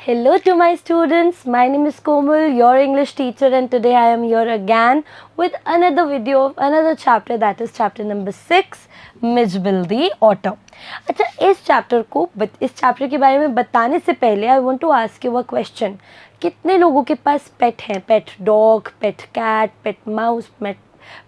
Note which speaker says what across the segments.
Speaker 1: Hello to my students, my name is Komal, your English teacher, and today I am here again with another video of another chapter, that is chapter number 6, Mijbil the Otter. अच्छा, इस chapter के बारे में बताने से पहले I want to ask you a question. कितने लोगों के पास पेट हैं? Pet dog, pet cat, pet mouse,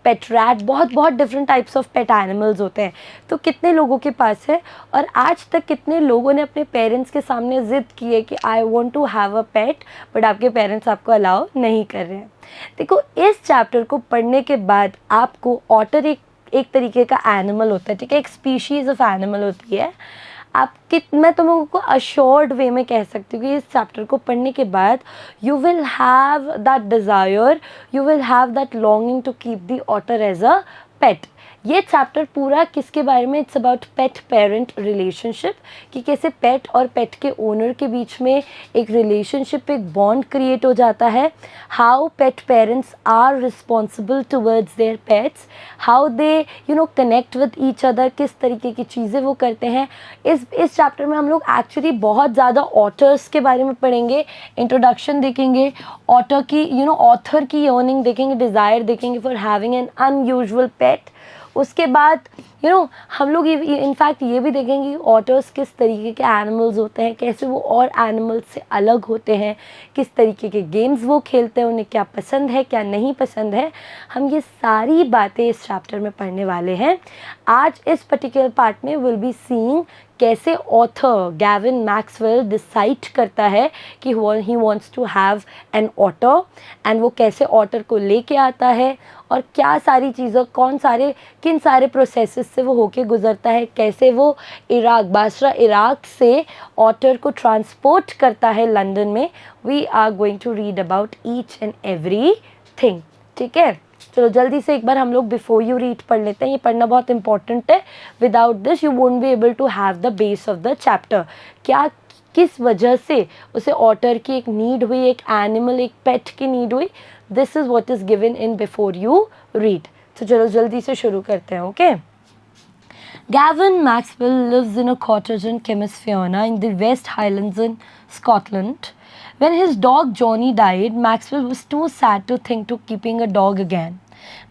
Speaker 1: pet rat, बहुत different types of pet animals होते हैं. तो कितने लोगों के पास है? और आज तक कितने लोगों ने अपने पेरेंट्स के सामने ज़िद की है कि I want to have a pet, but आपके पेरेंट्स आपको अलाउ नहीं कर रहे हैं? देखो, इस चैप्टर को पढ़ने के बाद आपको ऑटर एक तरीके का एनिमल होता है, ठीक है, एक स्पीशीज़ ऑफ एनिमल होती है. मैं तुम लोगों को अश्योर्ड वे में कह सकती हूँ कि इस चैप्टर को पढ़ने के बाद you will have that desire, you will have that longing to keep the otter as a pet. ये चैप्टर पूरा किसके बारे में? It's about pet parent relationship, कि कैसे पेट और पेट के ओनर के बीच में एक रिलेशनशिप, एक बॉन्ड क्रिएट हो जाता है. How pet parents are responsible towards their pets, how they connect with each other, किस तरीके की चीज़ें वो करते हैं. इस चैप्टर में हम लोग एक्चुअली बहुत ज़्यादा ऑटर्स के बारे में पढ़ेंगे, इंट्रोडक्शन देखेंगे, ऑटर की ऑथर की अर्निंग देखेंगे, डिज़ायर देखेंगे फॉर हैविंग एन अनयूजुअल पेट. उसके बाद हम लोग इनफैक्ट ये भी देखेंगे कि ऑटर्स किस तरीके के एनिमल्स होते हैं, कैसे वो और एनिमल्स से अलग होते हैं, किस तरीके के गेम्स वो खेलते हैं, उन्हें क्या पसंद है, क्या नहीं पसंद है. हम ये सारी बातें इस चैप्टर में पढ़ने वाले हैं. आज इस पर्टिकुलर पार्ट में विल बी सीइंग कैसे ऑथर गैविन मैक्सवेल डिसाइड करता है कि he wants to have an otter, and वो कैसे ऑटर को लेके आता है और क्या सारी चीज़ें, किन सारे प्रोसेसेस से वो होके गुजरता है, कैसे वो बासरा इराक से ऑटर को ट्रांसपोर्ट करता है लंदन में. We are going to read about each and every thing. ठीक है, चलो जल्दी से एक बार हम लोग बिफोर यू रीड पढ़ लेते हैं. ये पढ़ना बहुत इंपॉर्टेंट है. Without this you won't be able to have the base of the chapter. किस वजह से उसे ऑटर की एक नीड हुई, एक एनिमल, एक पेट की नीड हुई. This is what is given in before you read. तो चलो जल्दी से शुरू करते हैं. Okay. Gavin Maxwell lives in a cottage in Kemisfiona in the West Highlands in Scotland. When his dog Johnny died, Maxwell was too sad to think to keeping a dog again.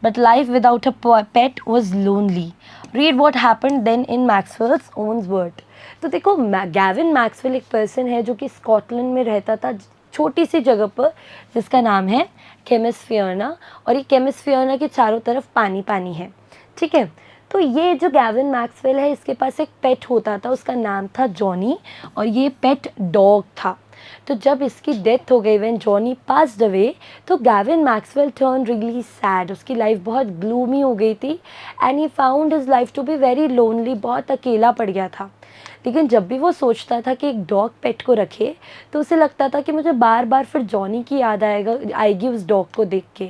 Speaker 1: But life without a pet was lonely. Read what happened then in Maxwell's own word. तो देखो, Gavin Maxwell एक person है जो कि Scotland में रहता था, छोटी सी जगह पर, जिसका नाम है केमिसफियर्ना. और ये केमिसफियर्ना के चारों तरफ पानी पानी है. ठीक है. तो ये जो गैविन मैक्सवेल है, इसके पास एक पेट होता था, उसका नाम था जॉनी, और ये पेट डॉग था. तो जब इसकी डेथ हो गई, व्हेन जॉनी पास्ड अवे, तो Gavin Maxwell turn really sad. उसकी लाइफ बहुत ग्लूमी हो गई थी, and he found his life to be very lonely. बहुत अकेला पड़ गया था. लेकिन जब भी वो सोचता था कि एक डॉग पेट को रखे, तो उसे लगता था कि मुझे बार बार फिर जॉनी की याद आएगी उस डॉग को देख के.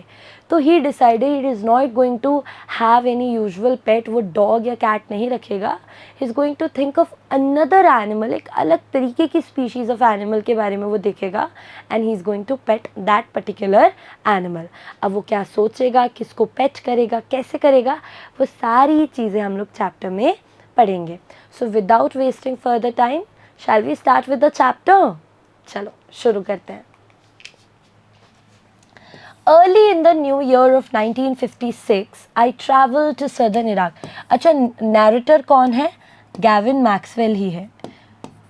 Speaker 1: तो he decided it is not going to have any usual pet. वो डॉग या कैट नहीं रखेगा. He is going to think of another animal, एक अलग तरीके की स्पीशीज़ ऑफ एनिमल के बारे में वो देखेगा, and he is going to pet that particular animal. अब वो क्या सोचेगा, किसको पेट करेगा, कैसे करेगा, वो सारी चीज़ें हम लोग चैप्टर में पढ़ेंगे. So without wasting further time, shall we start with the chapter. चलो शुरू करते हैं. Early in the new year of 1956, I traveled to southern Iraq. अच्छा, नैरेटर कौन है? गैविन मैक्सवेल ही है.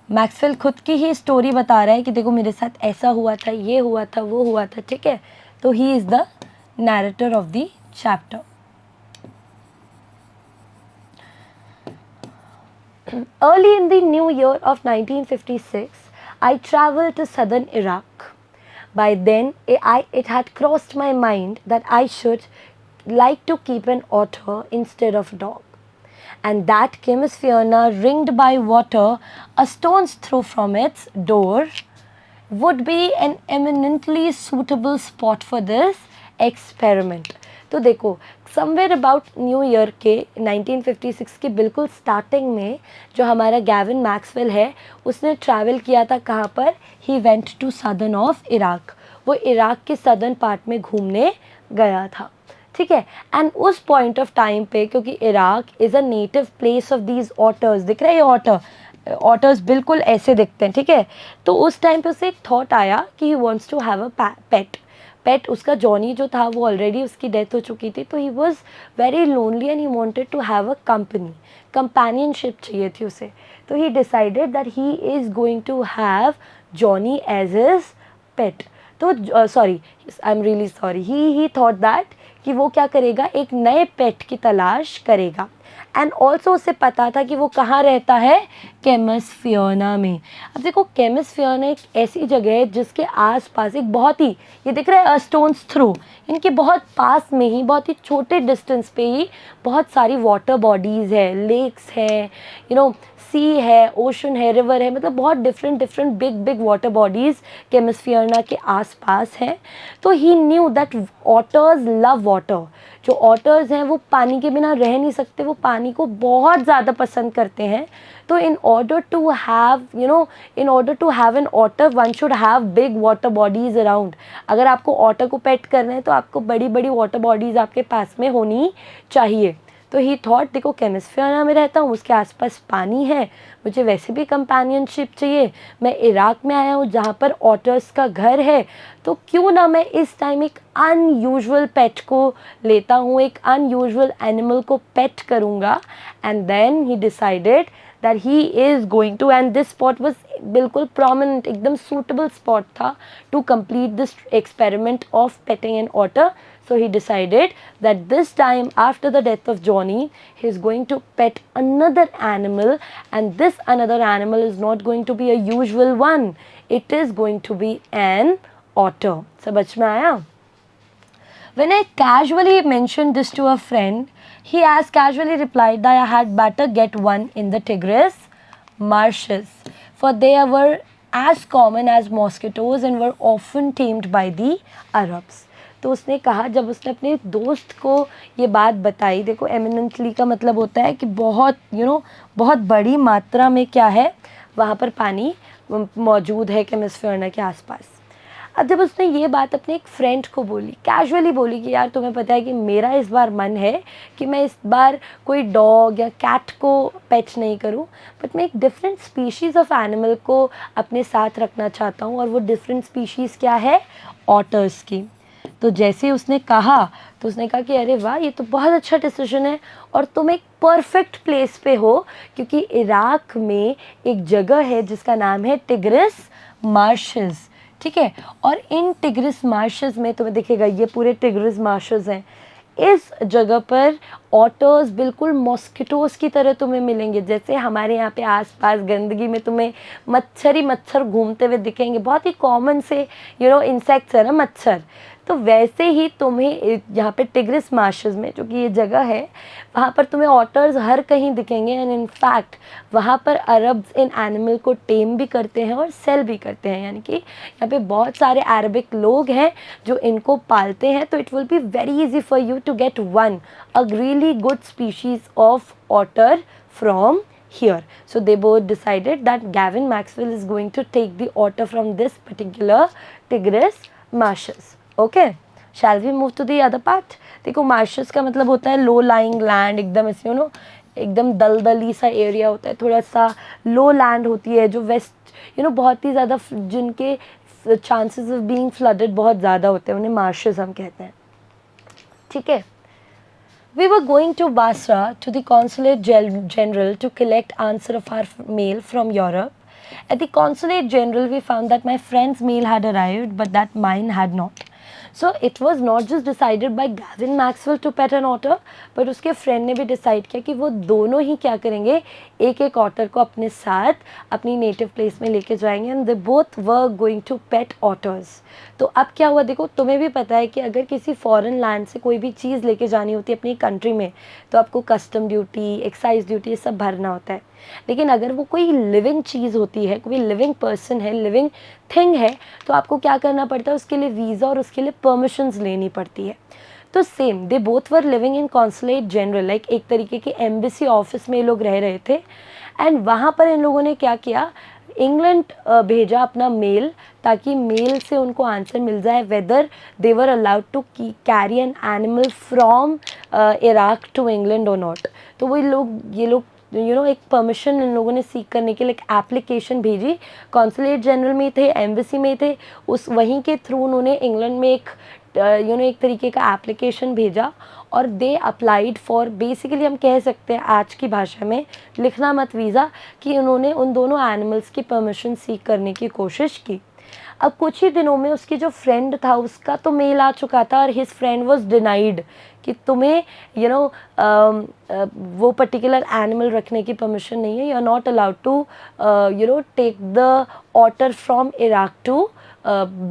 Speaker 1: मैक्सवेल खुद की ही स्टोरी बता रहा है कि देखो मेरे साथ ऐसा हुआ था, ये हुआ था, वो हुआ था. ठीक है. तो he is the narrator of the chapter. Early in the new year of 1956, I traveled to southern Iraq. By then, it had crossed my mind that I should like to keep an otter instead of a dog, and that Kemisfiona, ringed by water a stone's throw from its door, would be an eminently suitable spot for this experiment. तो देखो, somewhere about new year के 1956 के बिल्कुल starting में जो हमारा Gavin Maxwell है, उसने ट्रैवल किया था कहाँ पर? He went to southern of Iraq. वो इराक के सदर्न पार्ट में घूमने गया था. ठीक है. एंड उस पॉइंट ऑफ टाइम पे, क्योंकि Iraq is a native place of these otters, दिख रहा है ये ऑटर, ऑटर्स बिल्कुल ऐसे दिखते हैं, ठीक है। तो उस टाइम पे उसे एक थॉट आया कि he wants to have a pet. उसका जॉनी जो था वो ऑलरेडी उसकी डेथ हो चुकी थी, तो he was very lonely and he wanted to have a companionship चाहिए थी उसे। तो he decided that he is going to have Johnny as his pet. तो sorry, I am really sorry, he thought that कि वो क्या करेगा, एक नए पेट की तलाश करेगा। एंड ऑल्सो उसे पता था कि वो कहाँ रहता है, केमस फियोना में। अब देखो, केमस फियोना एक ऐसी जगह है जिसके आसपास एक बहुत ही, ये दिख रहा है स्टोन्स थ्रो, इनके बहुत पास में ही, बहुत ही छोटे डिस्टेंस पे ही बहुत सारी वाटर बॉडीज़ है, लेक्स है, सी है, ओशन है, रिवर है, मतलब बहुत different big big water bodies केमस फियोना के आसपास हैं। तो he knew that otters love water. जो ऑटर्स हैं वो पानी के बिना रह नहीं सकते, वो पानी को बहुत ज़्यादा पसंद करते हैं। तो in order to have an otter, one should have big water bodies around. अगर आपको ऑटर को पेट करना है तो आपको बड़ी बड़ी वाटर बॉडीज़ आपके पास में होनी चाहिए। तो ही थॉट, देखो केमस फियोना में रहता हूँ, उसके आसपास पानी है, मुझे वैसे भी कंपेनियनशिप चाहिए, मैं इराक में आया हूँ जहाँ पर ऑटर्स का घर है, तो क्यों ना मैं इस टाइम एक अनयूजुअल पेट को लेता हूँ, एक अनयूजुअल एनिमल को पेट करूँगा। And then he decided that he is going to, and this spot was बिल्कुल prominent, एकदम suitable spot था to complete this experiment of petting an otter. So he decided that this time after the death of Johnny, he is going to pet another animal, and this another animal is not going to be a usual one. It is going to be an otter. समझ में आया? When I casually mentioned this to a friend, he as casually replied that I had better get one in the Tigris marshes, for they were as common as mosquitoes and were often tamed by the Arabs. तो उसने कहा, जब उसने अपने दोस्त को ये बात बताई, देखो एमिनेंटली का मतलब होता है कि बहुत बहुत बड़ी मात्रा में क्या है, वहाँ पर पानी मौजूद है केमस फियोना के आसपास। अब जब उसने ये बात अपने एक फ्रेंड को बोली, कैजुअली बोली कि यार तुम्हें पता है कि मेरा इस बार मन है कि मैं इस बार कोई डॉग या कैट को पेट नहीं करूं, बट मैं एक डिफरेंट स्पीशीज़ ऑफ एनिमल को अपने साथ रखना चाहता हूं, और वो डिफरेंट स्पीशीज़ क्या है, ऑटर्स की। तो जैसे उसने कहा, तो उसने कहा कि अरे वाह, ये तो बहुत अच्छा डिसीजन है, और तुम एक परफेक्ट प्लेस पे हो, क्योंकि इराक में एक जगह है जिसका नाम है टिग्रिस मार्शेस, ठीक है। और इन टिग्रिस मार्शेस में तुम्हें दिखेगा, ये पूरे टिग्रिस मार्शेस हैं, इस जगह पर ऑटर्स बिल्कुल मॉस्किटोज़ की तरह तुम्हें मिलेंगे। जैसे हमारे यहाँ पे आसपास गंदगी में तुम्हें मच्छर घूमते हुए दिखेंगे, बहुत ही कॉमन से इंसेक्ट्स है ना मच्छर, तो वैसे ही तुम्हें यहाँ पे टिग्रिस मार्शेस में, जो कि ये जगह है, वहाँ पर तुम्हें ऑटर्स हर कहीं दिखेंगे। एंड इनफैक्ट वहाँ पर अरब्स इन एनिमल को टेम भी करते हैं और सेल भी करते हैं, यानी कि यहाँ पे बहुत सारे अरबिक लोग हैं जो इनको पालते हैं। तो it will be very easy for you to get one a really good species of otter from here. So they both decided that Gavin Maxwell is going to take the otter from this particular Tigris marshes. Okay, shall we move to the other part? देखो marshes का मतलब होता है low lying land, एकदम ऐसे एकदम दलदली सा एरिया होता है, थोड़ा सा लो लैंड होती है, जो वेस्ट बहुत ही ज़्यादा, जिनके चांसेस ऑफ बीइंग फ्लडेड बहुत ज़्यादा होते हैं, उन्हें मार्शेस हम कहते हैं, ठीक है। We were going to Basra to the consulate general to collect answer of our mail from Europe. At the consulate general, we found that my friend's mail had arrived, but that mine had not. So it was not just decided by Gavin Maxwell to pet an otter, but उसके friend ने भी decide किया कि वो दोनों ही क्या करेंगे, एक एक ऑटर को अपने साथ अपनी नेटिव प्लेस में लेके जाएंगे, and they both were going to pet otters. तो अब क्या हुआ, देखो तुम्हें भी पता है कि अगर किसी फॉरेन लैंड से कोई भी चीज़ लेके जानी होती है अपनी कंट्री में, तो आपको कस्टम ड्यूटी, एक्साइज ड्यूटी, ये सब भरना होता है। लेकिन अगर वो कोई लिविंग चीज़ होती है, कोई लिविंग पर्सन है, लिविंग थिंग है, तो आपको क्या करना पड़ता है, उसके लिए वीज़ा और उसके लिए परमिशंस लेनी पड़ती है। तो same, they both were living in consulate general, like एक तरीके के एम्बेसी ऑफिस में ये लोग रह रहे थे। एंड वहाँ पर इन लोगों ने क्या किया, इंग्लैंड भेजा अपना मेल, ताकि मेल से उनको आंसर मिल जाए whether they were allowed to carry an animal from Iraq to England और नॉट। तो वो ये लोग एक परमिशन इन लोगों ने सीख करने के लिए एक एप्लीकेशन भेजी। कॉन्सुलेट जनरल में थे, एम्बेसी में थे, उस वहीं के थ्रू उन्होंने इंग्लैंड में एक एक तरीके का एप्लीकेशन भेजा और दे अप्लाइड फॉर, बेसिकली हम कह सकते हैं आज की भाषा में लिखना मत वीज़ा, कि उन्होंने उन दोनों एनिमल्स की परमिशन सीख करने की कोशिश की। अब कुछ ही दिनों में उसकी जो फ्रेंड था उसका तो मेल आ चुका था और हिज फ्रेंड वाज डिनाइड कि तुम्हें वो पर्टिकुलर एनिमल रखने की परमिशन नहीं है, you are not allowed to take the otter from Iraq to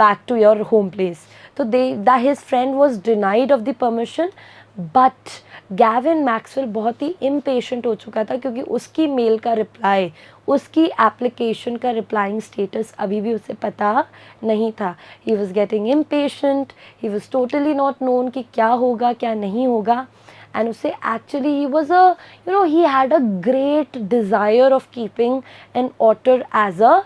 Speaker 1: back to your home place. So his friend was denied of the permission, but Gavin Maxwell बहुत ही impatient हो चुका था क्योंकि उसकी मेल का रिप्लाई, उसकी एप्लीकेशन का replying status अभी भी उसे पता नहीं था। He was getting impatient, he was totally not known कि क्या होगा क्या नहीं होगा। एंड उसे actually he was he had a great desire of keeping an otter as a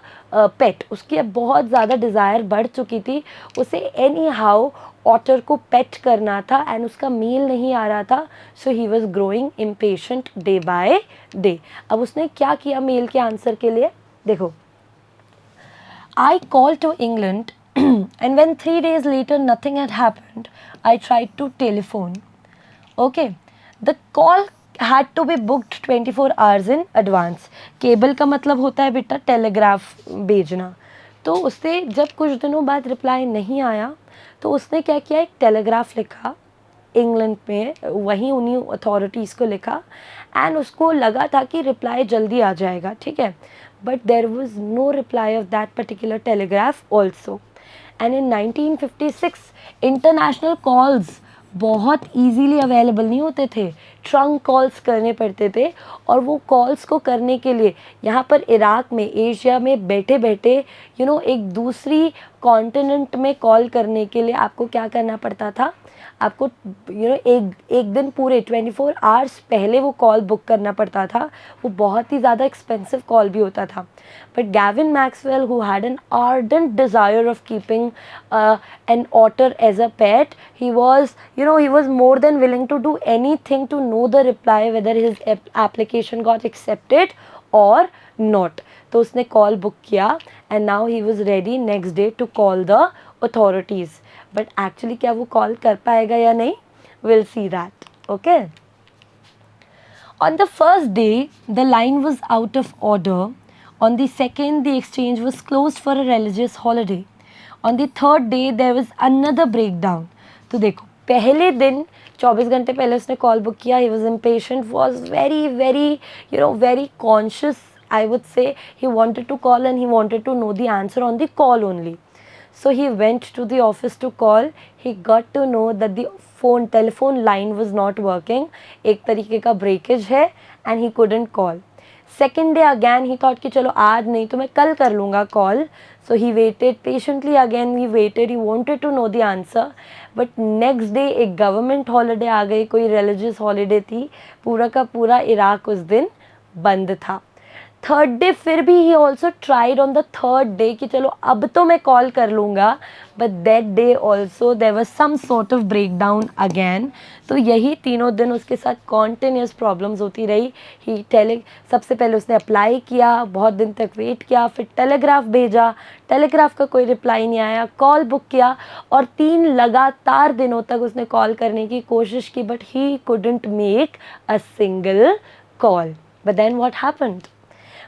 Speaker 1: pet. उसकी अब बहुत ज़्यादा डिज़ायर बढ़ चुकी थी, उसे एनी हाउ ऑटर को पेट करना था एंड उसका मेल नहीं आ रहा था। So he was growing impatient day by day. अब उसने क्या किया मेल के आंसर के लिए, देखो, I call to England and when 3 days later nothing had happened, I tried to telephone. Okay, the call had to be booked 24 hours in advance. Cable का मतलब होता है बेटा टेलीग्राफ भेजना। तो उससे जब कुछ दिनों बाद रिप्लाई नहीं आया तो उसने क्या किया, एक टेलीग्राफ लिखा इंग्लैंड में, वहीं उन्हीं अथॉरिटीज़ को लिखा एंड उसको लगा था कि रिप्लाई जल्दी आ जाएगा, ठीक है, but there was no reply of that particular telegraph also. And in 1956 international calls बहुत इजीली अवेलेबल नहीं होते थे, ट्रंक कॉल्स करने पड़ते थे और वो कॉल्स को करने के लिए यहाँ पर इराक में, एशिया में बैठे बैठे एक दूसरी कॉन्टिनेंट में कॉल करने के लिए आपको क्या करना पड़ता था, आपको एक दिन पूरे 24 आवर्स पहले वो कॉल बुक करना पड़ता था। वो बहुत ही ज़्यादा एक्सपेंसिव कॉल भी होता था। But Gavin Maxwell, who had an ardent desire of keeping an otter as a pet, he was more than willing to do anything to know the reply whether his application got accepted or not. तो उसने call book किया and now he was ready next day to call the authorities. But actually क्या वो call कर पाएगा या नहीं, will see that. Okay, on the first day the line was out of order, on the second the exchange was closed for a religious holiday, on the third day there was another break down. तो देखो, पहले दिन 24 घंटे पहले उसने call book किया, he was impatient, was very very very conscious, I would say he wanted to call and he wanted to know the answer on the call only. So he went to the office to call. He got to know that the telephone line was not working. एक तरीके का breakage है and he couldn't call. Second day again he thought कि चलो आज नहीं तो मैं कल कर लूँगा call. So he waited patiently again. He waited. He wanted to know the answer. But next day एक government holiday आ गई, कोई religious holiday थी, पूरा का पूरा इराक उस दिन बंद था। थर्ड डे फिर भी he also tried on the third day कि चलो अब तो मैं कॉल कर लूँगा, but that day also there was some sort of break down again. तो यही तीनों दिन उसके साथ कॉन्टिन्यूस प्रॉब्लम्स होती रही। सबसे पहले उसने अप्लाई किया, बहुत दिन तक वेट किया, फिर टेलीग्राफ भेजा, टेलीग्राफ का कोई रिप्लाई नहीं आया, कॉल बुक किया और 3 लगातार दिनों तक उसने कॉल करने की कोशिश की, but he couldn't make a single call. But then what happened?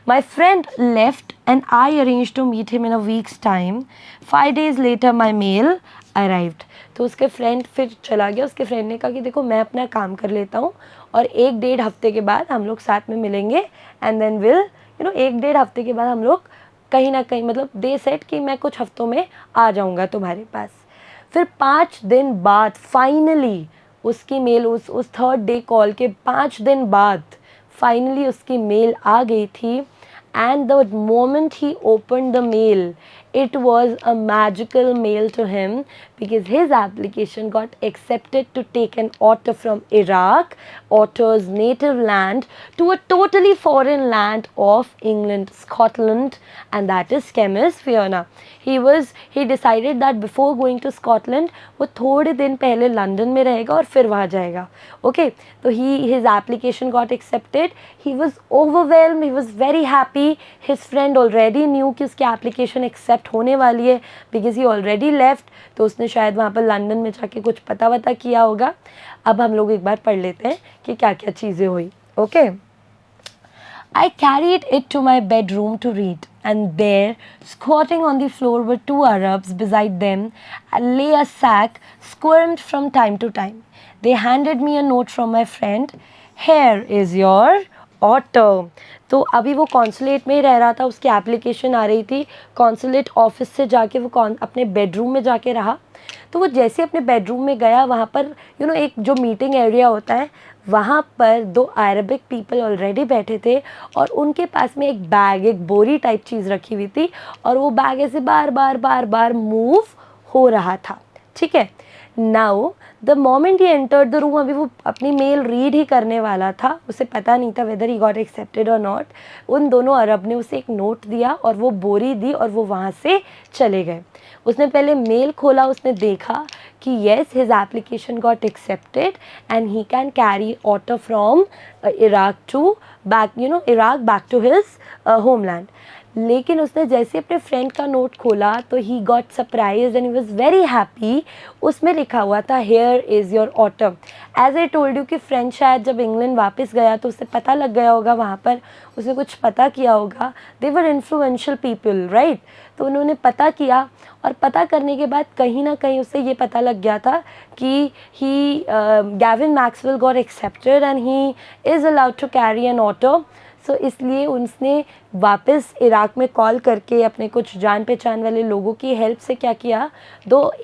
Speaker 1: My friend left and I arranged to meet him in a week's time. 5 days later my mail arrived. तो उसके फ्रेंड फिर चला गया। उसके फ्रेंड ने कहा कि देखो मैं अपना काम कर लेता हूँ और 1-1.5 हफ्ते के बाद हम लोग साथ में मिलेंगे एंड देन विल 1-1.5 हफ्ते के बाद हम लोग कहीं ना कहीं, मतलब दे सेट कि मैं कुछ हफ्तों में आ जाऊँगा तुम्हारे पास। फिर 5 दिन बाद फाइनली उसकी मेल, उस थर्ड डे कॉल के 5 दिन बाद फाइनली उसकी मेल आ गई थी and the moment he opened the mail, it was a magical mail to him because his application got accepted to take an otter from Iraq, otter's native land, to a totally foreign land of England, Scotland, and that is chemist Fiona. He decided that before going to Scotland वो थोड़े दिन पहले London में रहेगा और फिर वहाँ जाएगा. Okay, so his application got accepted. He was overwhelmed. He was very happy. His friend already knew कि उसकी application accept होने वाली है because he already left. तो उसने शायद वहाँ पर लंदन में जाके कुछ पता किया होगा. अब हम लोग एक बार पढ़ लेते हैं कि क्या क्या चीज़ें हुई. Okay. I carried it to my bedroom to read, and there, squatting on the floor were two Arabs. Beside them lay a sack, squirmed from time to time. They handed me a note from my friend. Here is your otter. तो अभी वो consulate में ही रह रहा था, उसकी application आ रही थी. कॉन्सुलेट ऑफिस से जाके वो अपने बेडरूम में जाके रहा. तो वो जैसे अपने बेडरूम में गया, वहाँ पर एक जो मीटिंग एरिया होता है, वहाँ पर दो अरबिक पीपल ऑलरेडी बैठे थे और उनके पास में एक बैग, एक बोरी टाइप चीज़ रखी हुई थी और वो बैग ऐसे बार बार मूव हो रहा था. ठीक है. Now the moment he entered the room, अभी वो अपनी मेल रीड ही करने वाला था, उसे पता नहीं था वेदर ही गॉट एक्सेप्टेड और नॉट. उन दोनों अरब ने उसे एक नोट दिया और वो बोरी दी और वो वहाँ से चले गए. उसने पहले मेल खोला, उसने देखा कि yes his application got accepted and he can carry otter from Iraq to back to his homeland. लेकिन उसने जैसे अपने फ्रेंड का नोट खोला तो he got surprised and he was very happy. उसमें लिखा हुआ था here is your otter. As I told you कि फ्रेंड शायद जब इंग्लैंड वापस गया तो उसे पता लग गया होगा, वहाँ पर उसने कुछ पता किया होगा. दे वर इन्फ्लुएंशियल पीपल, राइट. तो उन्होंने पता किया और पता करने के बाद कहीं ना कहीं उसे ये पता लग गया था कि Gavin Maxwell got accepted and he is allowed to carry an otter. So इसलिए उसने वापस इराक में कॉल करके अपने कुछ जान पहचान वाले लोगों की हेल्प से क्या किया,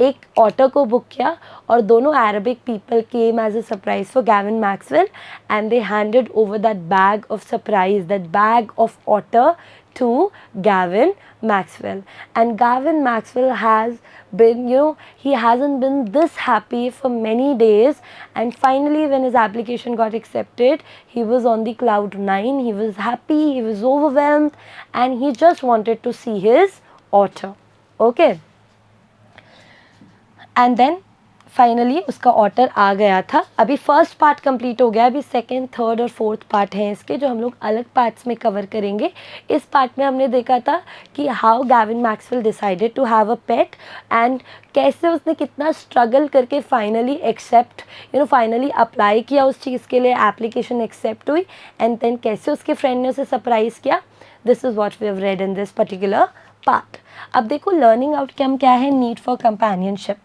Speaker 1: एक ऑटर को बुक किया और दोनों Arabic people came as a surprise for Gavin Maxwell and they handed over that bag of surprise, that bag of otter to Gavin Maxwell. And Gavin Maxwell has been, he hasn't been this happy for many days, and finally when his application got accepted, he was on the cloud 9. He was happy, he was overwhelmed, and he just wanted to see his otter. Okay. And then finally उसका otter आ गया था. अभी first part complete हो गया, अभी second, third और fourth part हैं इसके, जो हम लोग अलग पार्ट्स में कवर करेंगे. इस पार्ट में हमने देखा था कि how Gavin Maxwell decided to have a pet and कैसे उसने कितना स्ट्रगल करके फाइनली फाइनली अप्लाई किया उस चीज़ के लिए, एप्लीकेशन एक्सेप्ट हुई एंड देन कैसे उसके फ्रेंड ने उसे सरप्राइज़ किया. This is what we have read in this particular part. अब देखो लर्निंग आउटकम क्या है, need for companionship.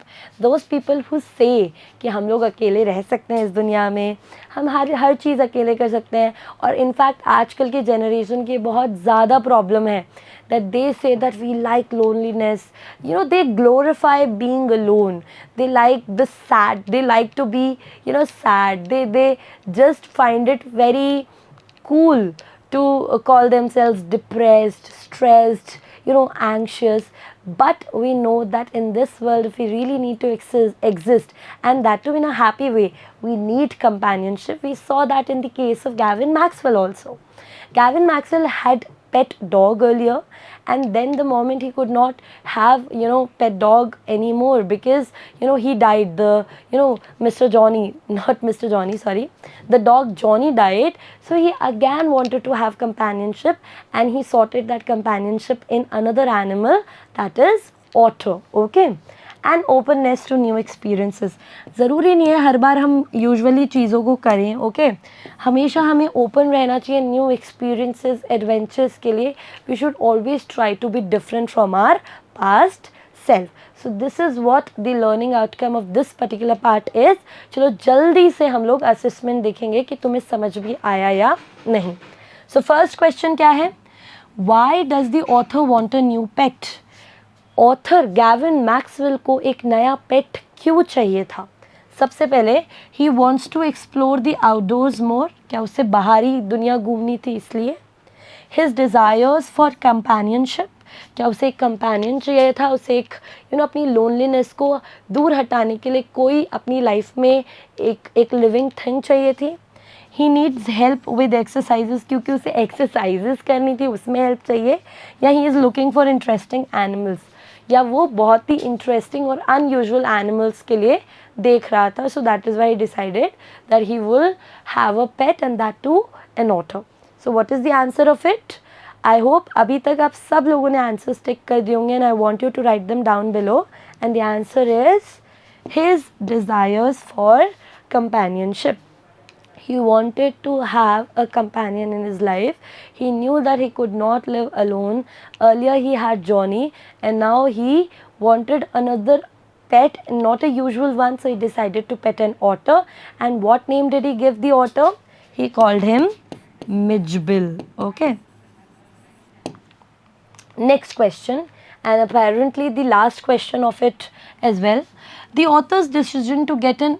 Speaker 1: Those people who say कि हम लोग अकेले रह सकते हैं इस दुनिया में, हम हर चीज़ अकेले कर सकते हैं. और इनफैक्ट आजकल के जनरेशन की बहुत ज़्यादा प्रॉब्लम है that they say that we like loneliness. They glorify being alone. They like the sad. They like to be sad. They just find it very cool to call themselves depressed, stressed, anxious. But we know that in this world, if we really need to exist and that too in a happy way, we need companionship. We saw that in the case of Gavin Maxwell also. Gavin Maxwell had pet dog earlier, and then the moment he could not have pet dog anymore because he died, the the dog Johnny died. So he again wanted to have companionship and he sorted that companionship in another animal, that is otter. Okay. And openness to new experiences. ज़रूरी नहीं है हर बार हम usually चीज़ों को करें. Okay. हमेशा हमें open रहना चाहिए न्यू एक्सपीरियंसेस, एडवेंचर्स के लिए. We should always try to be different from our past self. So this is what the learning outcome of this particular part is. चलो जल्दी से हम लोग असेसमेंट देखेंगे कि तुम्हें समझ भी आया या नहीं. सो फर्स्ट क्वेश्चन क्या है, why does the author want a new pet. Author Gavin Maxwell को एक नया पेट क्यों चाहिए था. सबसे पहले he wants to explore the outdoors more. क्या उसे बाहरी दुनिया घूमनी थी इसलिए. His desires for companionship, क्या उसे एक कंपेनियन चाहिए था, उसे एक अपनी लोनलीनेस को दूर हटाने के लिए कोई अपनी लाइफ में एक लिविंग थिंग चाहिए थी. He needs help with exercises, क्योंकि उसे एक्सरसाइजेस करनी थी, उसमें हेल्प चाहिए. या he is looking for interesting animals, या वो बहुत ही इंटरेस्टिंग और अनयूजुअल एनिमल्स के लिए देख रहा था. So that is why decided that he will have a pet and that to an otter. So what is the answer of it? I hope अभी तक आप सब लोगों ने आंसर टिक कर दिए होंगे, and I want you to write them down below. And the answer is his desires for companionship. He wanted to have a companion in his life. He knew that he could not live alone. Earlier he had Johnny, and now he wanted another pet, not a usual one, so he decided to pet an otter. And what name did he give the otter? He called him Midgebill. Okay. Next question, and apparently the last question of it as well. The author's decision to get an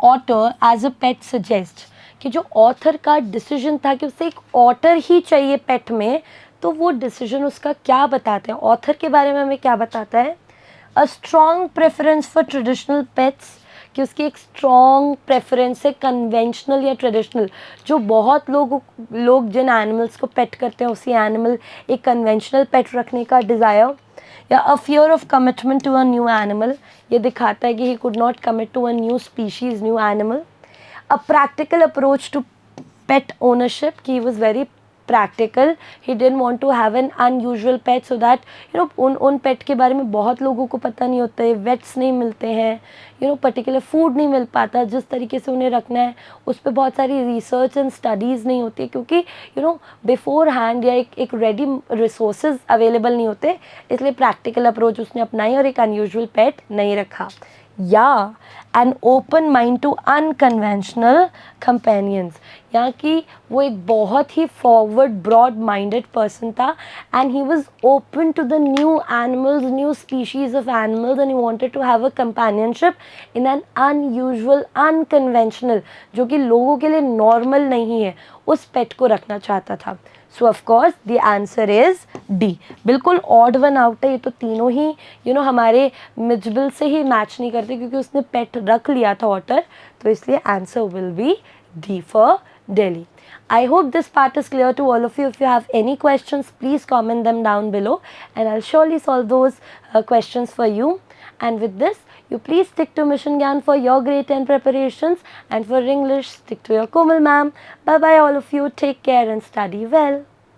Speaker 1: otter as a pet suggests कि जो author का decision था कि उसे एक otter ही चाहिए पेट में, तो वो डिसीजन उसका क्या बताते हैं, ऑथर के बारे में हमें क्या बताता है? A strong preference for traditional pets, कि उसकी एक स्ट्रॉन्ग प्रेफरेंस है कन्वेंशनल या ट्रेडिशनल, जो बहुत लोग जिन एनिमल्स को पेट करते हैं उसी एनिमल एक कन्वेंशनल पेट रखने का डिज़ायर. या a fear of commitment to a new animal, ये दिखाता है कि he could not commit to a new species, new animal. A practical approach to pet ownership, he was very practical. He didn't want to have an unusual pet, so that उन पेट के बारे में बहुत लोगों को पता नहीं होता है, वेट्स नहीं मिलते हैं, पर्टिकुलर फूड नहीं मिल पाता जिस तरीके से उन्हें रखना है, उस पर बहुत सारी रिसर्च एंड स्टडीज़ नहीं होती, क्योंकि बिफोर हैंड या एक रेडी रिसोर्सेज अवेलेबल नहीं होते, इसलिए प्रैक्टिकल अप्रोच उसने अपनाई और एक अनयूजुअल पेट नहीं रखा. या an open mind to unconventional companions, यहाँ कि वो एक बहुत ही फॉरवर्ड ब्रॉड माइंडेड पर्सन था, and he was open to the new animals, new species of animals, and he wanted to have a companionship in an unusual unconventional, जो कि लोगों के लिए नॉर्मल नहीं है, उस पेट को रखना चाहता था. सो of course the answer is D. बिल्कुल ऑड वन आउट है, ये तो तीनों ही हमारे मिजबिल से ही मैच नहीं करते, क्योंकि उसने पेट रख लिया था ऑटर, तो इसलिए answer will be D for Delhi. I hope this part is clear to all of you. If you have any questions, please comment them down below, and I'll surely solve those questions for you. And with this, you please stick to Mission Gyan for your grade 10 preparations, and for English, stick to your Komal ma'am. Bye bye all of you. Take care and study well.